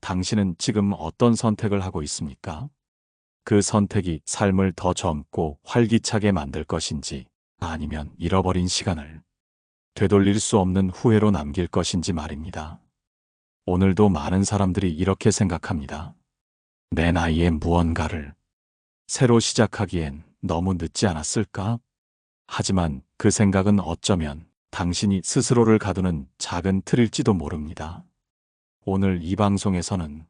당신은 지금 어떤 선택을 하고 있습니까? 그 선택이 삶을 더 젊고 활기차게 만들 것인지, 아니면 잃어버린 시간을 되돌릴 수 없는 후회로 남길 것인지 말입니다. 오늘도 많은 사람들이 이렇게 생각합니다. 내 나이에 무언가를 새로 시작하기엔 너무 늦지 않았을까? 하지만 그 생각은 어쩌면 당신이 스스로를 가두는 작은 틀일지도 모릅니다. 오늘 이 방송에서는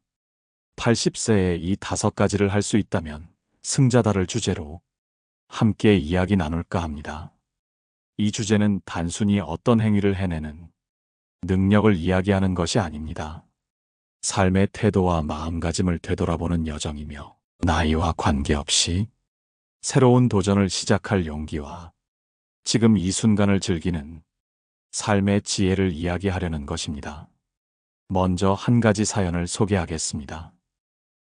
80세에 이 5가지를 할 수 있다면 승자다를 주제로 함께 이야기 나눌까 합니다. 이 주제는 단순히 어떤 행위를 해내는 능력을 이야기하는 것이 아닙니다. 삶의 태도와 마음가짐을 되돌아보는 여정이며, 나이와 관계없이 새로운 도전을 시작할 용기와 지금 이 순간을 즐기는 삶의 지혜를 이야기하려는 것입니다. 먼저 한 가지 사연을 소개하겠습니다.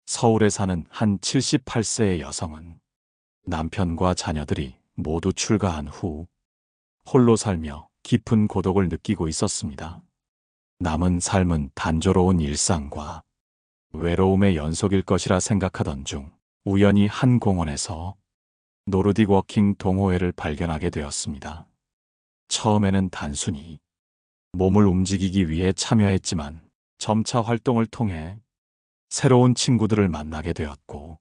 서울에 사는 한 78세의 여성은 남편과 자녀들이 모두 출가한 후 홀로 살며 깊은 고독을 느끼고 있었습니다. 남은 삶은 단조로운 일상과 외로움의 연속일 것이라 생각하던 중 우연히 한 공원에서 노르딕 워킹 동호회를 발견하게 되었습니다. 처음에는 단순히 몸을 움직이기 위해 참여했지만 점차 활동을 통해 새로운 친구들을 만나게 되었고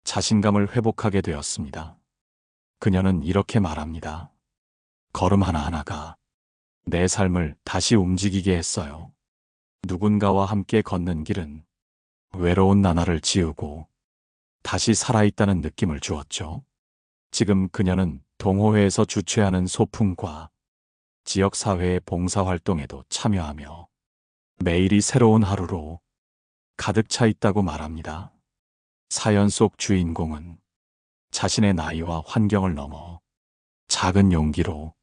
자신감을 회복하게 되었습니다. 그녀는 이렇게 말합니다. 걸음 하나하나가 내 삶을 다시 움직이게 했어요. 누군가와 함께 걷는 길은 외로운 나날을 지우고 다시 살아있다는 느낌을 주었죠. 지금 그녀는 동호회에서 주최하는 소풍과 지역사회의 봉사활동에도 참여하며 매일이 새로운 하루로 가득 차 있다고 말합니다. 사연 속 주인공은 자신의 나이와 환경을 넘어 작은 용기로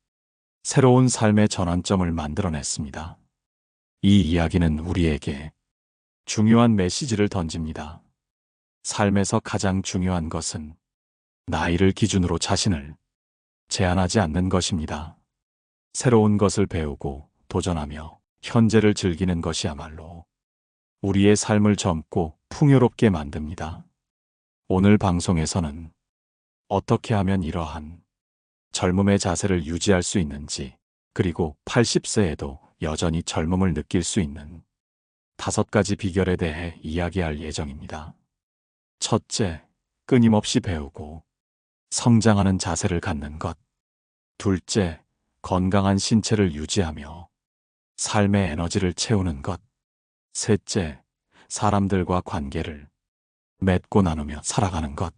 새로운 삶의 전환점을 만들어냈습니다. 이 이야기는 우리에게 중요한 메시지를 던집니다. 삶에서 가장 중요한 것은 나이를 기준으로 자신을 제한하지 않는 것입니다. 새로운 것을 배우고 도전하며 현재를 즐기는 것이야말로 우리의 삶을 젊고 풍요롭게 만듭니다. 오늘 방송에서는 어떻게 하면 이러한 젊음의 자세를 유지할 수 있는지, 그리고 80세에도 여전히 젊음을 느낄 수 있는 5가지 비결에 대해 이야기할 예정입니다. 첫째, 끊임없이 배우고 성장하는 자세를 갖는 것. 둘째, 건강한 신체를 유지하며 삶의 에너지를 채우는 것. 셋째, 사람들과 관계를 맺고 나누며 살아가는 것.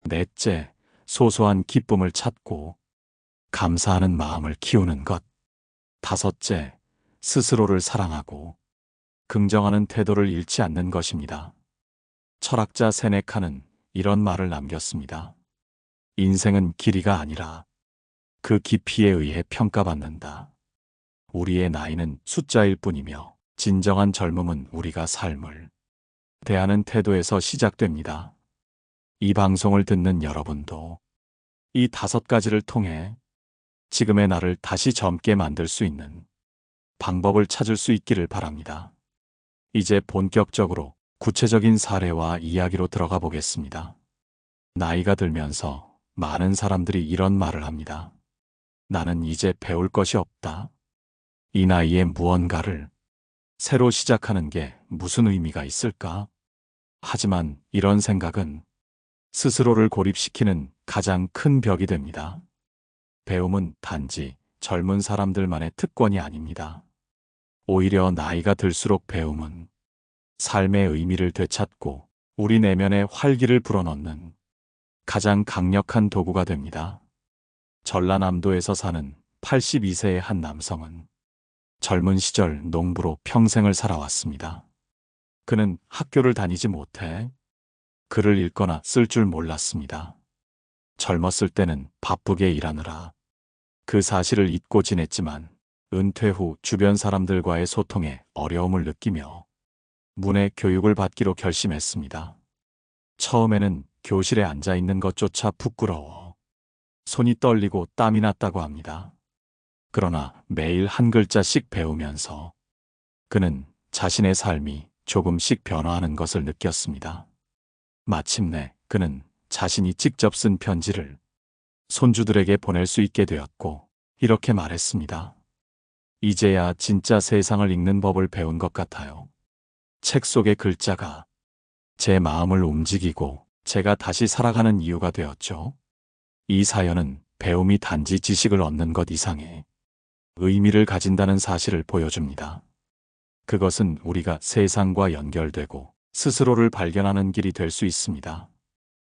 넷째, 소소한 기쁨을 찾고 감사하는 마음을 키우는 것. 다섯째, 스스로를 사랑하고 긍정하는 태도를 잃지 않는 것입니다. 철학자 세네카는 이런 말을 남겼습니다. 인생은 길이가 아니라 그 깊이에 의해 평가받는다. 우리의 나이는 숫자일 뿐이며 진정한 젊음은 우리가 삶을 대하는 태도에서 시작됩니다. 이 방송을 듣는 여러분도 이 5가지를 통해 지금의 나를 다시 젊게 만들 수 있는 방법을 찾을 수 있기를 바랍니다. 이제 본격적으로 구체적인 사례와 이야기로 들어가 보겠습니다. 나이가 들면서 많은 사람들이 이런 말을 합니다. 나는 이제 배울 것이 없다. 이 나이에 무언가를 새로 시작하는 게 무슨 의미가 있을까? 하지만 이런 생각은 스스로를 고립시키는 가장 큰 벽이 됩니다. 배움은 단지 젊은 사람들만의 특권이 아닙니다. 오히려 나이가 들수록 배움은 삶의 의미를 되찾고 우리 내면의 활기를 불어넣는 가장 강력한 도구가 됩니다. 전라남도에서 사는 82세의 한 남성은 젊은 시절 농부로 평생을 살아왔습니다. 그는 학교를 다니지 못해 글을 읽거나 쓸 줄 몰랐습니다. 젊었을 때는 바쁘게 일하느라 그 사실을 잊고 지냈지만 은퇴 후 주변 사람들과의 소통에 어려움을 느끼며 문해 교육을 받기로 결심했습니다. 처음에는 교실에 앉아 있는 것조차 부끄러워 손이 떨리고 땀이 났다고 합니다. 그러나 매일 한 글자씩 배우면서 그는 자신의 삶이 조금씩 변화하는 것을 느꼈습니다. 마침내 그는 자신이 직접 쓴 편지를 손주들에게 보낼 수 있게 되었고 이렇게 말했습니다. 이제야 진짜 세상을 읽는 법을 배운 것 같아요. 책 속의 글자가 제 마음을 움직이고 제가 다시 살아가는 이유가 되었죠. 이 사연은 배움이 단지 지식을 얻는 것 이상의 의미를 가진다는 사실을 보여줍니다. 그것은 우리가 세상과 연결되고 스스로를 발견하는 길이 될 수 있습니다.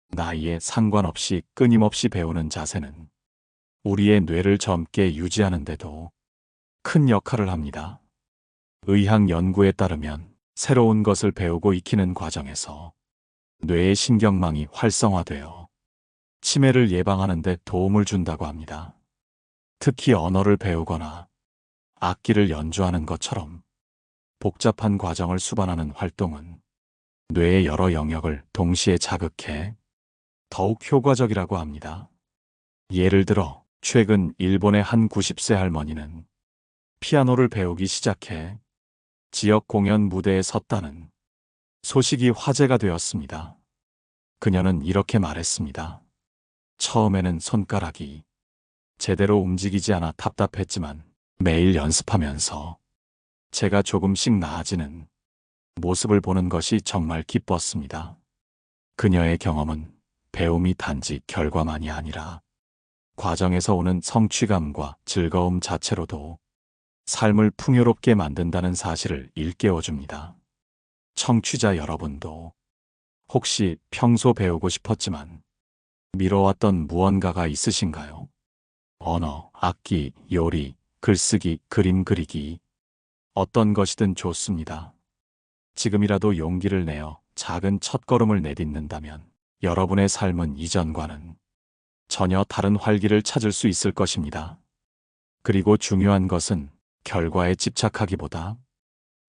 나이에 상관없이 끊임없이 배우는 자세는 우리의 뇌를 젊게 유지하는 데도 큰 역할을 합니다. 의학 연구에 따르면 새로운 것을 배우고 익히는 과정에서 뇌의 신경망이 활성화되어 치매를 예방하는 데 도움을 준다고 합니다. 특히 언어를 배우거나 악기를 연주하는 것처럼 복잡한 과정을 수반하는 활동은 뇌의 여러 영역을 동시에 자극해 더욱 효과적이라고 합니다. 예를 들어 최근 일본의 한 90세 할머니는 피아노를 배우기 시작해 지역 공연 무대에 섰다는 소식이 화제가 되었습니다. 그녀는 이렇게 말했습니다. 처음에는 손가락이 제대로 움직이지 않아 답답했지만 매일 연습하면서 제가 조금씩 나아지는 모습을 보는 것이 정말 기뻤습니다. 그녀의 경험은 배움이 단지 결과만이 아니라 과정에서 오는 성취감과 즐거움 자체로도 삶을 풍요롭게 만든다는 사실을 일깨워줍니다. 청취자 여러분도 혹시 평소 배우고 싶었지만 미뤄왔던 무언가가 있으신가요? 언어, 악기, 요리, 글쓰기, 그림 그리기, 어떤 것이든 좋습니다. 지금이라도 용기를 내어 작은 첫걸음을 내딛는다면 여러분의 삶은 이전과는 전혀 다른 활기를 찾을 수 있을 것입니다. 그리고 중요한 것은 결과에 집착하기보다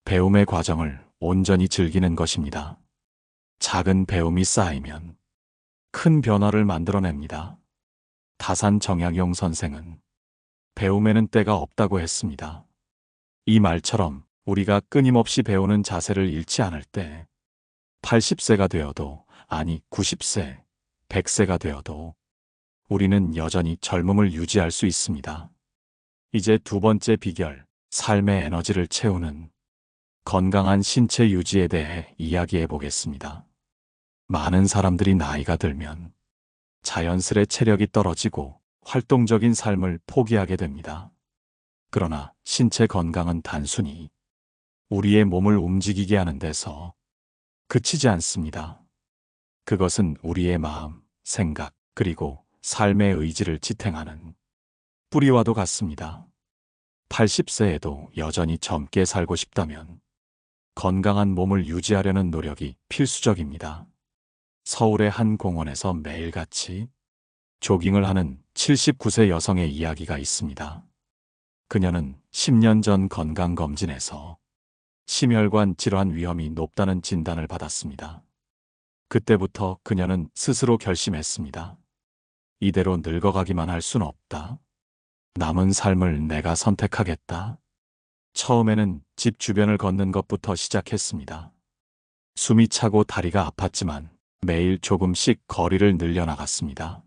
배움의 과정을 온전히 즐기는 것입니다. 작은 배움이 쌓이면 큰 변화를 만들어냅니다. 다산 정약용 선생은 배움에는 때가 없다고 했습니다. 이 말처럼 우리가 끊임없이 배우는 자세를 잃지 않을 때 80세가 되어도, 아니 90세, 100세가 되어도 우리는 여전히 젊음을 유지할 수 있습니다. 이제 두 번째 비결, 삶의 에너지를 채우는 건강한 신체 유지에 대해 이야기해 보겠습니다. 많은 사람들이 나이가 들면 자연스레 체력이 떨어지고 활동적인 삶을 포기하게 됩니다. 그러나 신체 건강은 단순히 우리의 몸을 움직이게 하는 데서 그치지 않습니다. 그것은 우리의 마음, 생각, 그리고 삶의 의지를 지탱하는 뿌리와도 같습니다. 80세에도 여전히 젊게 살고 싶다면 건강한 몸을 유지하려는 노력이 필수적입니다. 서울의 한 공원에서 매일같이 조깅을 하는 79세 여성의 이야기가 있습니다. 그녀는 10년 전 건강검진에서 심혈관 질환 위험이 높다는 진단을 받았습니다. 그때부터 그녀는 스스로 결심했습니다. 이대로 늙어가기만 할 순 없다. 남은 삶을 내가 선택하겠다. 처음에는 집 주변을 걷는 것부터 시작했습니다. 숨이 차고 다리가 아팠지만 매일 조금씩 거리를 늘려나갔습니다.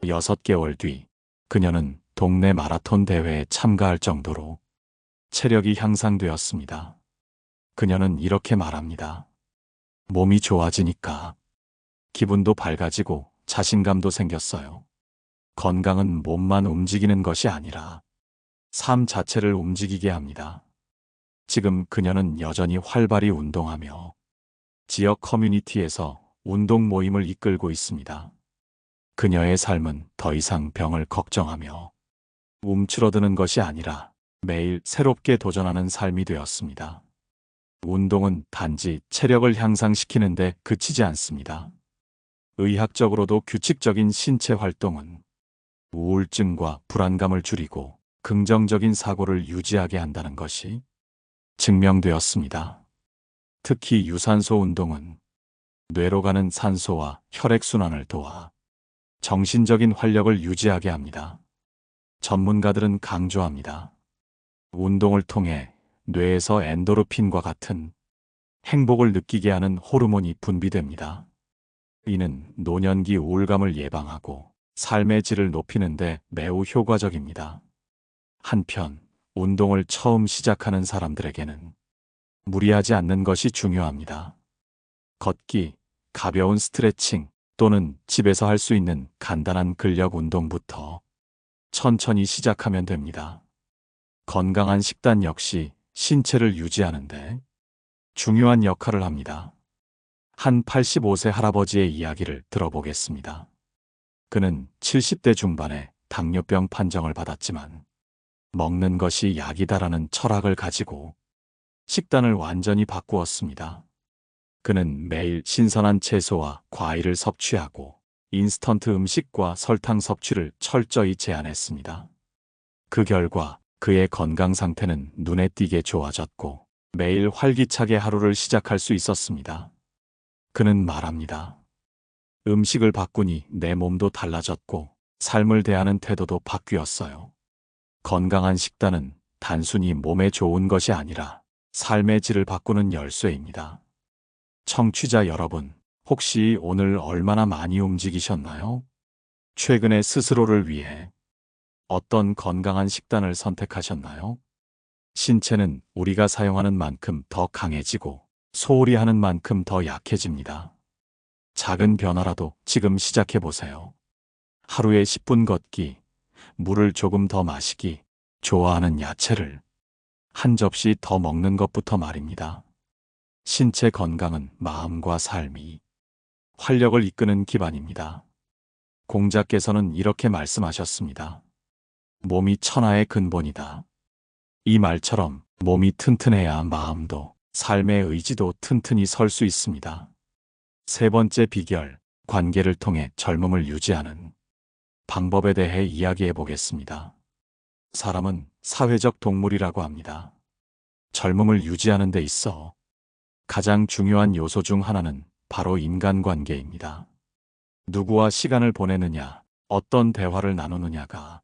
6개월 뒤 그녀는 동네 마라톤 대회에 참가할 정도로 체력이 향상되었습니다. 그녀는 이렇게 말합니다. 몸이 좋아지니까 기분도 밝아지고 자신감도 생겼어요. 건강은 몸만 움직이는 것이 아니라 삶 자체를 움직이게 합니다. 지금 그녀는 여전히 활발히 운동하며 지역 커뮤니티에서 운동 모임을 이끌고 있습니다. 그녀의 삶은 더 이상 병을 걱정하며 움츠러드는 것이 아니라 매일 새롭게 도전하는 삶이 되었습니다. 운동은 단지 체력을 향상시키는 데 그치지 않습니다. 의학적으로도 규칙적인 신체 활동은 우울증과 불안감을 줄이고 긍정적인 사고를 유지하게 한다는 것이 증명되었습니다. 특히 유산소 운동은 뇌로 가는 산소와 혈액순환을 도와 정신적인 활력을 유지하게 합니다. 전문가들은 강조합니다. 운동을 통해 뇌에서 엔도르핀과 같은 행복을 느끼게 하는 호르몬이 분비됩니다. 이는 노년기 우울감을 예방하고 삶의 질을 높이는 데 매우 효과적입니다. 한편, 운동을 처음 시작하는 사람들에게는 무리하지 않는 것이 중요합니다. 걷기, 가벼운 스트레칭 또는 집에서 할 수 있는 간단한 근력 운동부터 천천히 시작하면 됩니다. 건강한 식단 역시 신체를 유지하는데 중요한 역할을 합니다. 한 85세 할아버지의 이야기를 들어보겠습니다. 그는 70대 중반에 당뇨병 판정을 받았지만 먹는 것이 약이다라는 철학을 가지고 식단을 완전히 바꾸었습니다. 그는 매일 신선한 채소와 과일을 섭취하고 인스턴트 음식과 설탕 섭취를 철저히 제한했습니다. 그 결과 그의 건강 상태는 눈에 띄게 좋아졌고 매일 활기차게 하루를 시작할 수 있었습니다. 그는 말합니다. 음식을 바꾸니 내 몸도 달라졌고 삶을 대하는 태도도 바뀌었어요. 건강한 식단은 단순히 몸에 좋은 것이 아니라 삶의 질을 바꾸는 열쇠입니다. 청취자 여러분, 혹시 오늘 얼마나 많이 움직이셨나요? 최근에 스스로를 위해 어떤 건강한 식단을 선택하셨나요? 신체는 우리가 사용하는 만큼 더 강해지고 소홀히 하는 만큼 더 약해집니다. 작은 변화라도 지금 시작해 보세요. 하루에 10분 걷기, 물을 조금 더 마시기, 좋아하는 야채를 한 접시 더 먹는 것부터 말입니다. 신체 건강은 마음과 삶이 활력을 이끄는 기반입니다. 공자께서는 이렇게 말씀하셨습니다. 몸이 천하의 근본이다. 이 말처럼 몸이 튼튼해야 마음도 삶의 의지도 튼튼히 설 수 있습니다. 세 번째 비결, 관계를 통해 젊음을 유지하는 방법에 대해 이야기해 보겠습니다. 사람은 사회적 동물이라고 합니다. 젊음을 유지하는 데 있어 가장 중요한 요소 중 하나는 바로 인간관계입니다. 누구와 시간을 보내느냐, 어떤 대화를 나누느냐가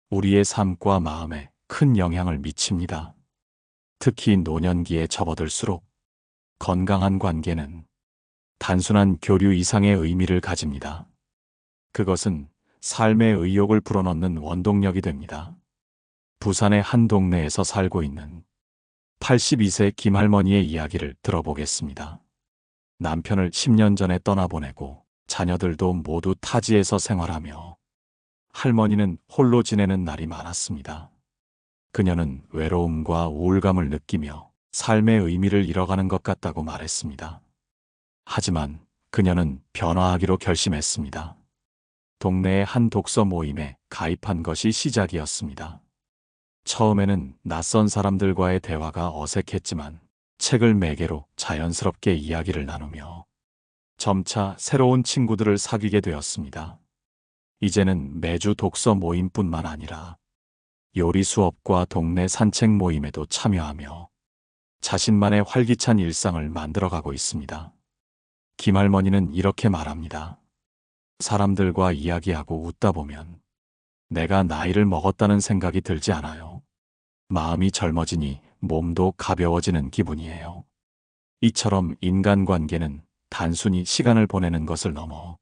우리의 삶과 마음에 큰 영향을 미칩니다. 특히 노년기에 접어들수록 건강한 관계는 단순한 교류 이상의 의미를 가집니다. 그것은 삶의 의욕을 불어넣는 원동력이 됩니다. 부산의 한 동네에서 살고 있는 82세 김할머니의 이야기를 들어보겠습니다. 남편을 10년 전에 떠나보내고 자녀들도 모두 타지에서 생활하며 할머니는 홀로 지내는 날이 많았습니다. 그녀는 외로움과 우울감을 느끼며 삶의 의미를 잃어가는 것 같다고 말했습니다. 하지만 그녀는 변화하기로 결심했습니다. 동네의 한 독서 모임에 가입한 것이 시작이었습니다. 처음에는 낯선 사람들과의 대화가 어색했지만 책을 매개로 자연스럽게 이야기를 나누며 점차 새로운 친구들을 사귀게 되었습니다. 이제는 매주 독서 모임뿐만 아니라 요리 수업과 동네 산책 모임에도 참여하며 자신만의 활기찬 일상을 만들어가고 있습니다. 김할머니는 이렇게 말합니다. 사람들과 이야기하고 웃다 보면 내가 나이를 먹었다는 생각이 들지 않아요. 마음이 젊어지니 몸도 가벼워지는 기분이에요. 이처럼 인간관계는 단순히 시간을 보내는 것을 넘어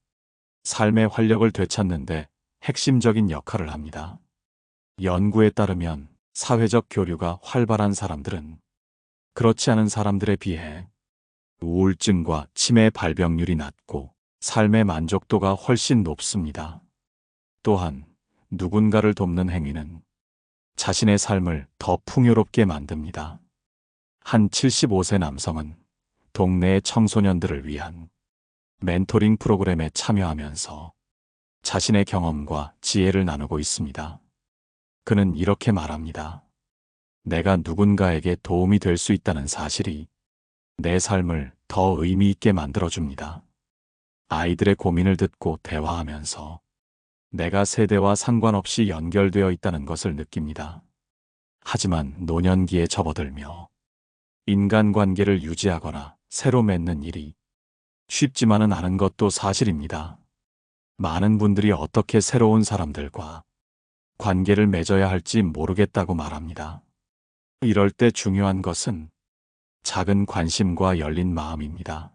삶의 활력을 되찾는데 핵심적인 역할을 합니다. 연구에 따르면 사회적 교류가 활발한 사람들은 그렇지 않은 사람들에 비해 우울증과 치매 발병률이 낮고 삶의 만족도가 훨씬 높습니다. 또한 누군가를 돕는 행위는 자신의 삶을 더 풍요롭게 만듭니다. 한 75세 남성은 동네의 청소년들을 위한 멘토링 프로그램에 참여하면서 자신의 경험과 지혜를 나누고 있습니다. 그는 이렇게 말합니다. 내가 누군가에게 도움이 될 수 있다는 사실이 내 삶을 더 의미 있게 만들어줍니다. 아이들의 고민을 듣고 대화하면서 내가 세대와 상관없이 연결되어 있다는 것을 느낍니다. 하지만 노년기에 접어들며 인간관계를 유지하거나 새로 맺는 일이 쉽지만은 않은 것도 사실입니다. 많은 분들이 어떻게 새로운 사람들과 관계를 맺어야 할지 모르겠다고 말합니다. 이럴 때 중요한 것은 작은 관심과 열린 마음입니다.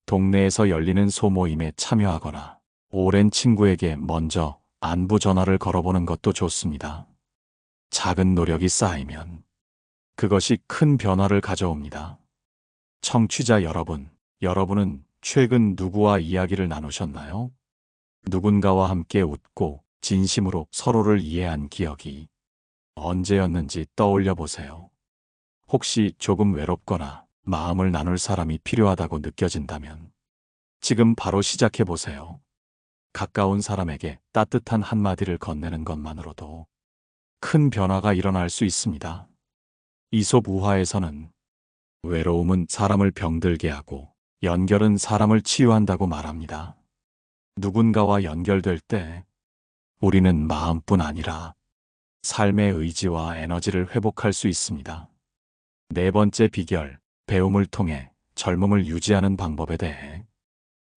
동네에서 열리는 소모임에 참여하거나 오랜 친구에게 먼저 안부 전화를 걸어보는 것도 좋습니다. 작은 노력이 쌓이면 그것이 큰 변화를 가져옵니다. 청취자 여러분, 여러분은 최근 누구와 이야기를 나누셨나요? 누군가와 함께 웃고 진심으로 서로를 이해한 기억이 언제였는지 떠올려 보세요. 혹시 조금 외롭거나 마음을 나눌 사람이 필요하다고 느껴진다면 지금 바로 시작해 보세요. 가까운 사람에게 따뜻한 한마디를 건네는 것만으로도 큰 변화가 일어날 수 있습니다. 이솝 우화에서는 외로움은 사람을 병들게 하고 연결은 사람을 치유한다고 말합니다. 누군가와 연결될 때 우리는 마음뿐 아니라 삶의 의지와 에너지를 회복할 수 있습니다. 네 번째 비결, 배움을 통해 젊음을 유지하는 방법에 대해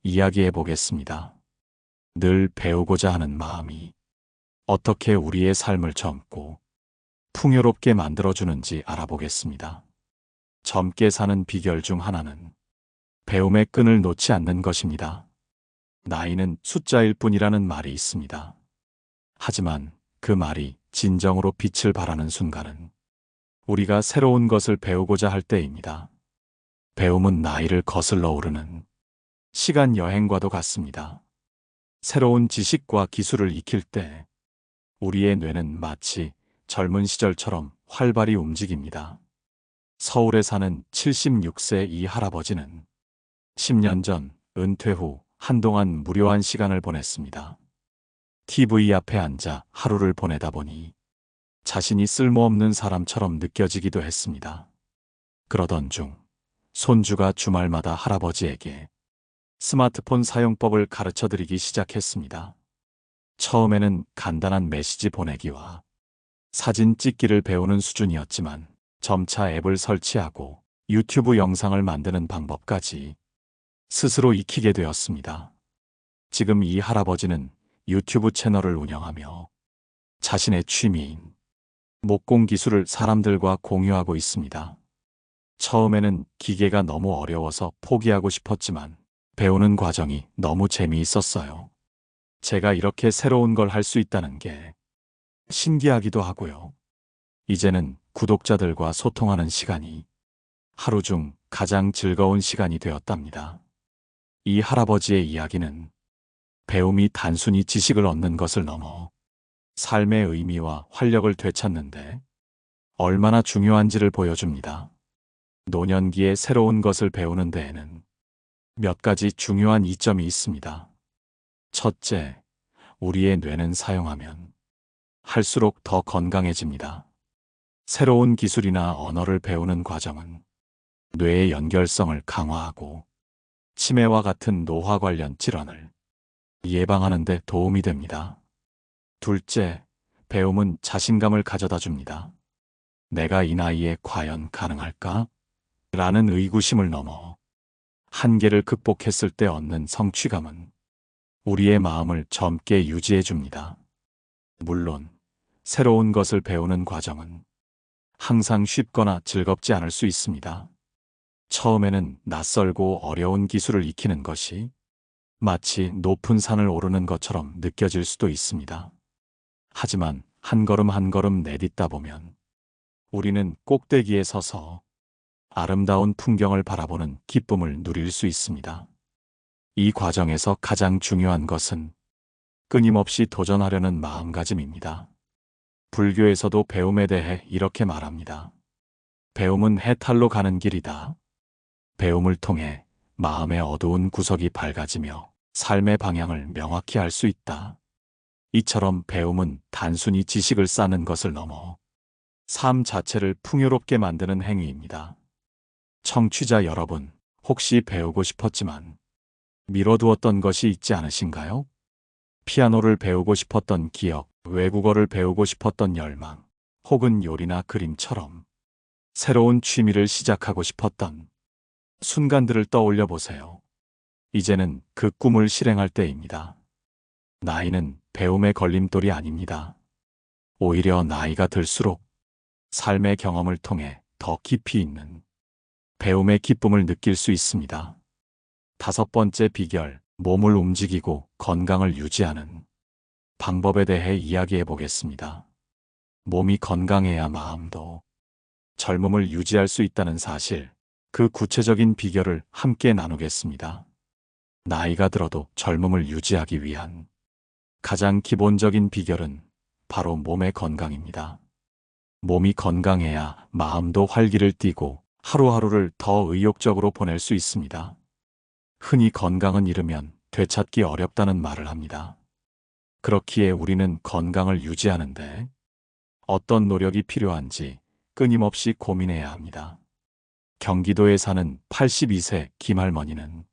이야기해 보겠습니다. 늘 배우고자 하는 마음이 어떻게 우리의 삶을 젊고 풍요롭게 만들어주는지 알아보겠습니다. 젊게 사는 비결 중 하나는 배움의 끈을 놓지 않는 것입니다. 나이는 숫자일 뿐이라는 말이 있습니다. 하지만 그 말이 진정으로 빛을 발하는 순간은 우리가 새로운 것을 배우고자 할 때입니다. 배움은 나이를 거슬러 오르는 시간 여행과도 같습니다. 새로운 지식과 기술을 익힐 때 우리의 뇌는 마치 젊은 시절처럼 활발히 움직입니다. 서울에 사는 76세 이 할아버지는 10년 전 은퇴 후 한동안 무료한 시간을 보냈습니다. TV 앞에 앉아 하루를 보내다 보니 자신이 쓸모없는 사람처럼 느껴지기도 했습니다. 그러던 중 손주가 주말마다 할아버지에게 스마트폰 사용법을 가르쳐 드리기 시작했습니다. 처음에는 간단한 메시지 보내기와 사진 찍기를 배우는 수준이었지만 점차 앱을 설치하고 유튜브 영상을 만드는 방법까지 스스로 익히게 되었습니다. 지금 이 할아버지는 유튜브 채널을 운영하며 자신의 취미인 목공 기술을 사람들과 공유하고 있습니다. 처음에는 기계가 너무 어려워서 포기하고 싶었지만 배우는 과정이 너무 재미있었어요. 제가 이렇게 새로운 걸 할 수 있다는 게 신기하기도 하고요. 이제는 구독자들과 소통하는 시간이 하루 중 가장 즐거운 시간이 되었답니다. 이 할아버지의 이야기는 배움이 단순히 지식을 얻는 것을 넘어 삶의 의미와 활력을 되찾는데 얼마나 중요한지를 보여줍니다. 노년기에 새로운 것을 배우는 데에는 몇 가지 중요한 이점이 있습니다. 첫째, 우리의 뇌는 사용하면 할수록 더 건강해집니다. 새로운 기술이나 언어를 배우는 과정은 뇌의 연결성을 강화하고 치매와 같은 노화 관련 질환을 예방하는 데 도움이 됩니다. 둘째, 배움은 자신감을 가져다 줍니다. 내가 이 나이에 과연 가능할까? 라는 의구심을 넘어 한계를 극복했을 때 얻는 성취감은 우리의 마음을 젊게 유지해 줍니다. 물론 새로운 것을 배우는 과정은 항상 쉽거나 즐겁지 않을 수 있습니다. 처음에는 낯설고 어려운 기술을 익히는 것이 마치 높은 산을 오르는 것처럼 느껴질 수도 있습니다. 하지만 한 걸음 한 걸음 내딛다 보면 우리는 꼭대기에 서서 아름다운 풍경을 바라보는 기쁨을 누릴 수 있습니다. 이 과정에서 가장 중요한 것은 끊임없이 도전하려는 마음가짐입니다. 불교에서도 배움에 대해 이렇게 말합니다. 배움은 해탈로 가는 길이다. 배움을 통해 마음의 어두운 구석이 밝아지며 삶의 방향을 명확히 알 수 있다. 이처럼 배움은 단순히 지식을 쌓는 것을 넘어 삶 자체를 풍요롭게 만드는 행위입니다. 청취자 여러분, 혹시 배우고 싶었지만 미뤄두었던 것이 있지 않으신가요? 피아노를 배우고 싶었던 기억, 외국어를 배우고 싶었던 열망, 혹은 요리나 그림처럼 새로운 취미를 시작하고 싶었던 순간들을 떠올려 보세요. 이제는 그 꿈을 실행할 때입니다. 나이는 배움의 걸림돌이 아닙니다. 오히려 나이가 들수록 삶의 경험을 통해 더 깊이 있는 배움의 기쁨을 느낄 수 있습니다. 다섯 번째 비결, 몸을 움직이고 건강을 유지하는 방법에 대해 이야기해 보겠습니다. 몸이 건강해야 마음도 젊음을 유지할 수 있다는 사실, 그 구체적인 비결을 함께 나누겠습니다. 나이가 들어도 젊음을 유지하기 위한 가장 기본적인 비결은 바로 몸의 건강입니다. 몸이 건강해야 마음도 활기를 띠고 하루하루를 더 의욕적으로 보낼 수 있습니다. 흔히 건강은 잃으면 되찾기 어렵다는 말을 합니다. 그렇기에 우리는 건강을 유지하는데 어떤 노력이 필요한지 끊임없이 고민해야 합니다. 경기도에 사는 82세 김할머니는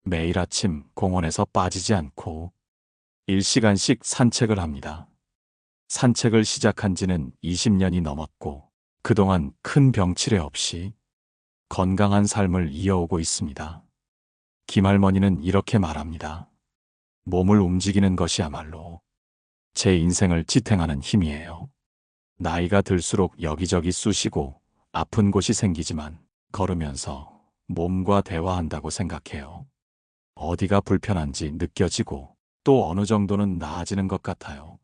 매일 아침 공원에서 빠지지 않고 1시간씩 산책을 합니다. 산책을 시작한 지는 20년이 넘었고 그동안 큰 병치레 없이 건강한 삶을 이어오고 있습니다. 김할머니는 이렇게 말합니다. 몸을 움직이는 것이야말로 제 인생을 지탱하는 힘이에요. 나이가 들수록 여기저기 쑤시고 아픈 곳이 생기지만 걸으면서 몸과 대화한다고 생각해요. 어디가 불편한지 느껴지고 또 어느 정도는 나아지는 것 같아요.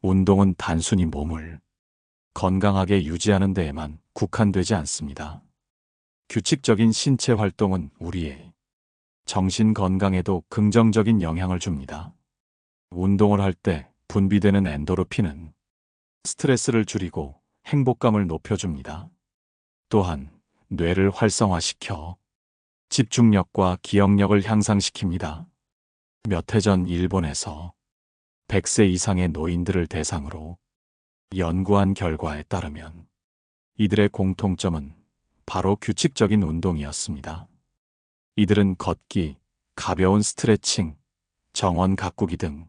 운동은 단순히 몸을 건강하게 유지하는 데에만 국한되지 않습니다. 규칙적인 신체 활동은 우리의 정신 건강에도 긍정적인 영향을 줍니다. 운동을 할 때 분비되는 엔도르핀은 스트레스를 줄이고 행복감을 높여줍니다. 또한 뇌를 활성화시켜 집중력과 기억력을 향상시킵니다. 몇 해 전 일본에서 100세 이상의 노인들을 대상으로 연구한 결과에 따르면 이들의 공통점은 바로 규칙적인 운동이었습니다. 이들은 걷기, 가벼운 스트레칭, 정원 가꾸기 등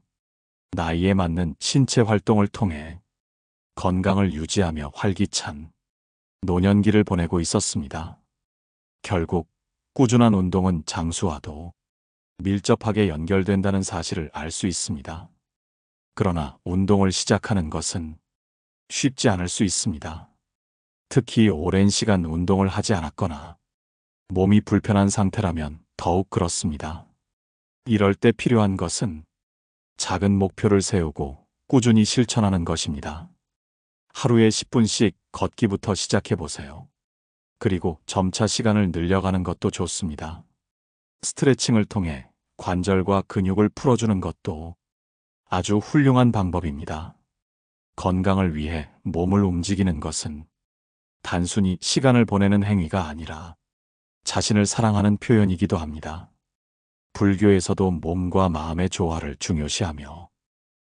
나이에 맞는 신체 활동을 통해 건강을 유지하며 활기찬 노년기를 보내고 있었습니다. 결국 꾸준한 운동은 장수와도 밀접하게 연결된다는 사실을 알 수 있습니다. 그러나 운동을 시작하는 것은 쉽지 않을 수 있습니다. 특히 오랜 시간 운동을 하지 않았거나 몸이 불편한 상태라면 더욱 그렇습니다. 이럴 때 필요한 것은 작은 목표를 세우고 꾸준히 실천하는 것입니다. 하루에 10분씩 걷기부터 시작해 보세요. 그리고 점차 시간을 늘려가는 것도 좋습니다. 스트레칭을 통해 관절과 근육을 풀어주는 것도 아주 훌륭한 방법입니다. 건강을 위해 몸을 움직이는 것은 단순히 시간을 보내는 행위가 아니라 자신을 사랑하는 표현이기도 합니다. 불교에서도 몸과 마음의 조화를 중요시하며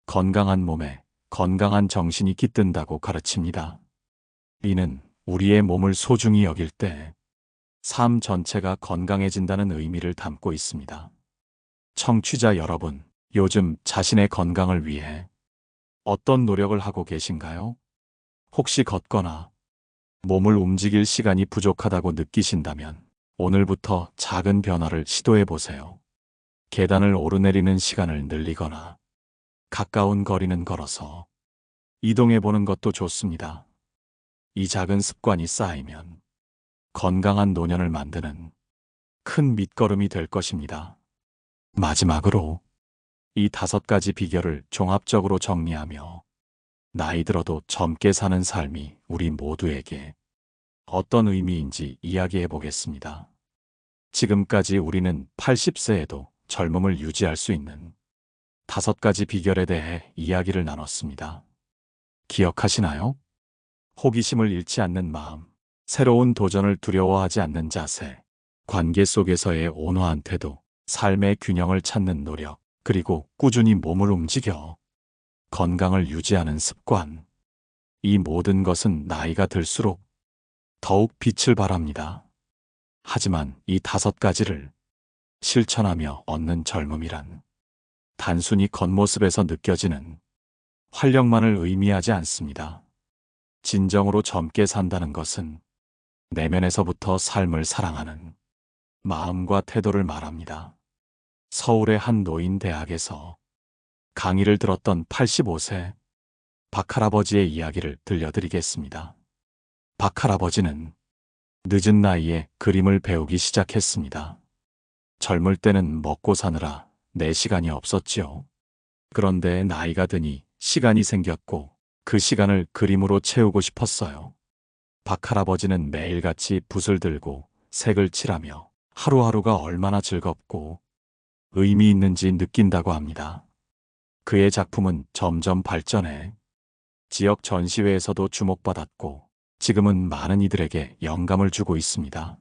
건강한 몸에 건강한 정신이 깃든다고 가르칩니다. 이는 우리의 몸을 소중히 여길 때 삶 전체가 건강해진다는 의미를 담고 있습니다. 청취자 여러분, 요즘 자신의 건강을 위해 어떤 노력을 하고 계신가요? 혹시 걷거나 몸을 움직일 시간이 부족하다고 느끼신다면 오늘부터 작은 변화를 시도해 보세요. 계단을 오르내리는 시간을 늘리거나 가까운 거리는 걸어서 이동해 보는 것도 좋습니다. 이 작은 습관이 쌓이면 건강한 노년을 만드는 큰 밑거름이 될 것입니다. 마지막으로 이 5가지 비결을 종합적으로 정리하며 나이 들어도 젊게 사는 삶이 우리 모두에게 어떤 의미인지 이야기해 보겠습니다. 지금까지 우리는 80세에도 젊음을 유지할 수 있는 5가지 비결에 대해 이야기를 나눴습니다. 기억하시나요? 호기심을 잃지 않는 마음, 새로운 도전을 두려워하지 않는 자세, 관계 속에서의 온화한 태도, 삶의 균형을 찾는 노력, 그리고 꾸준히 몸을 움직여 건강을 유지하는 습관. 이 모든 것은 나이가 들수록 더욱 빛을 발합니다. 하지만 이 5가지를 실천하며 얻는 젊음이란 단순히 겉모습에서 느껴지는 활력만을 의미하지 않습니다. 진정으로 젊게 산다는 것은 내면에서부터 삶을 사랑하는 마음과 태도를 말합니다. 서울의 한 노인 대학에서 강의를 들었던 85세 박할아버지의 이야기를 들려드리겠습니다. 박할아버지는 늦은 나이에 그림을 배우기 시작했습니다. 젊을 때는 먹고 사느라 내 시간이 없었지요. 그런데 나이가 드니 시간이 생겼고 그 시간을 그림으로 채우고 싶었어요. 박할아버지는 매일같이 붓을 들고 색을 칠하며 하루하루가 얼마나 즐겁고 의미 있는지 느낀다고 합니다. 그의 작품은 점점 발전해 지역 전시회에서도 주목받았고 지금은 많은 이들에게 영감을 주고 있습니다.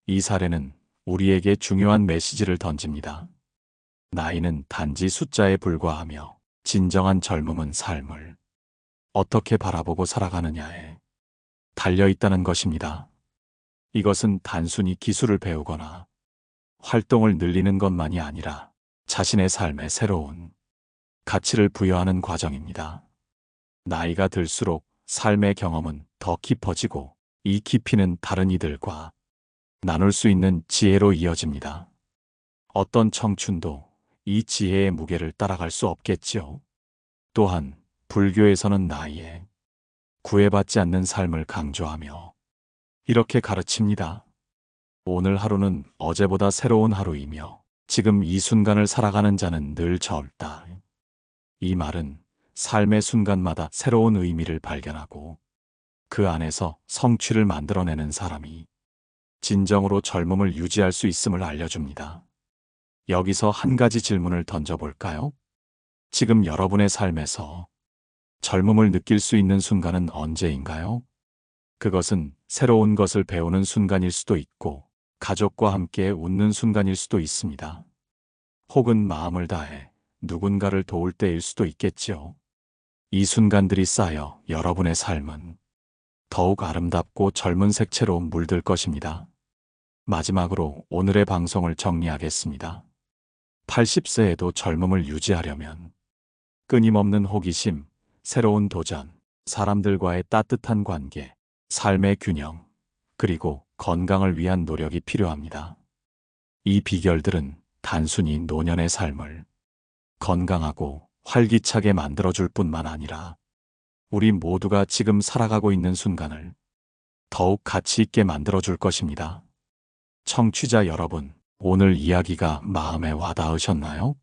이 사례는 우리에게 중요한 메시지를 던집니다. 나이는 단지 숫자에 불과하며 진정한 젊음은 삶을 어떻게 바라보고 살아가느냐에 달려있다는 것입니다. 이것은 단순히 기술을 배우거나 활동을 늘리는 것만이 아니라 자신의 삶에 새로운 가치를 부여하는 과정입니다. 나이가 들수록 삶의 경험은 더 깊어지고 이 깊이는 다른 이들과 나눌 수 있는 지혜로 이어집니다. 어떤 청춘도 이 지혜의 무게를 따라갈 수 없겠지요. 또한 불교에서는 나이에 구애받지 않는 삶을 강조하며 이렇게 가르칩니다. 오늘 하루는 어제보다 새로운 하루이며 지금 이 순간을 살아가는 자는 늘 젊다. 이 말은 삶의 순간마다 새로운 의미를 발견하고 그 안에서 성취를 만들어내는 사람이 진정으로 젊음을 유지할 수 있음을 알려줍니다. 여기서 한 가지 질문을 던져볼까요? 지금 여러분의 삶에서 젊음을 느낄 수 있는 순간은 언제인가요? 그것은 새로운 것을 배우는 순간일 수도 있고 가족과 함께 웃는 순간일 수도 있습니다. 혹은 마음을 다해 누군가를 도울 때일 수도 있겠지요. 이 순간들이 쌓여 여러분의 삶은 더욱 아름답고 젊은 색채로 물들 것입니다. 마지막으로 오늘의 방송을 정리하겠습니다. 80세에도 젊음을 유지하려면 끊임없는 호기심, 새로운 도전, 사람들과의 따뜻한 관계, 삶의 균형, 그리고 건강을 위한 노력이 필요합니다. 이 비결들은 단순히 노년의 삶을 건강하고 활기차게 만들어줄 뿐만 아니라 우리 모두가 지금 살아가고 있는 순간을 더욱 가치 있게 만들어줄 것입니다. 청취자 여러분, 오늘 이야기가 마음에 와닿으셨나요?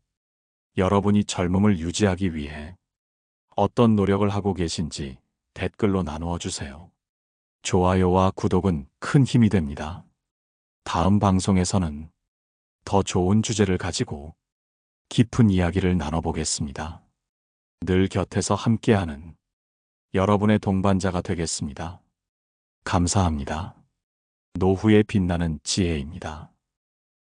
여러분이 젊음을 유지하기 위해 어떤 노력을 하고 계신지 댓글로 나누어 주세요. 좋아요와 구독은 큰 힘이 됩니다. 다음 방송에서는 더 좋은 주제를 가지고 깊은 이야기를 나눠보겠습니다. 늘 곁에서 함께하는 여러분의 동반자가 되겠습니다. 감사합니다. 노후에 빛나는 지혜입니다.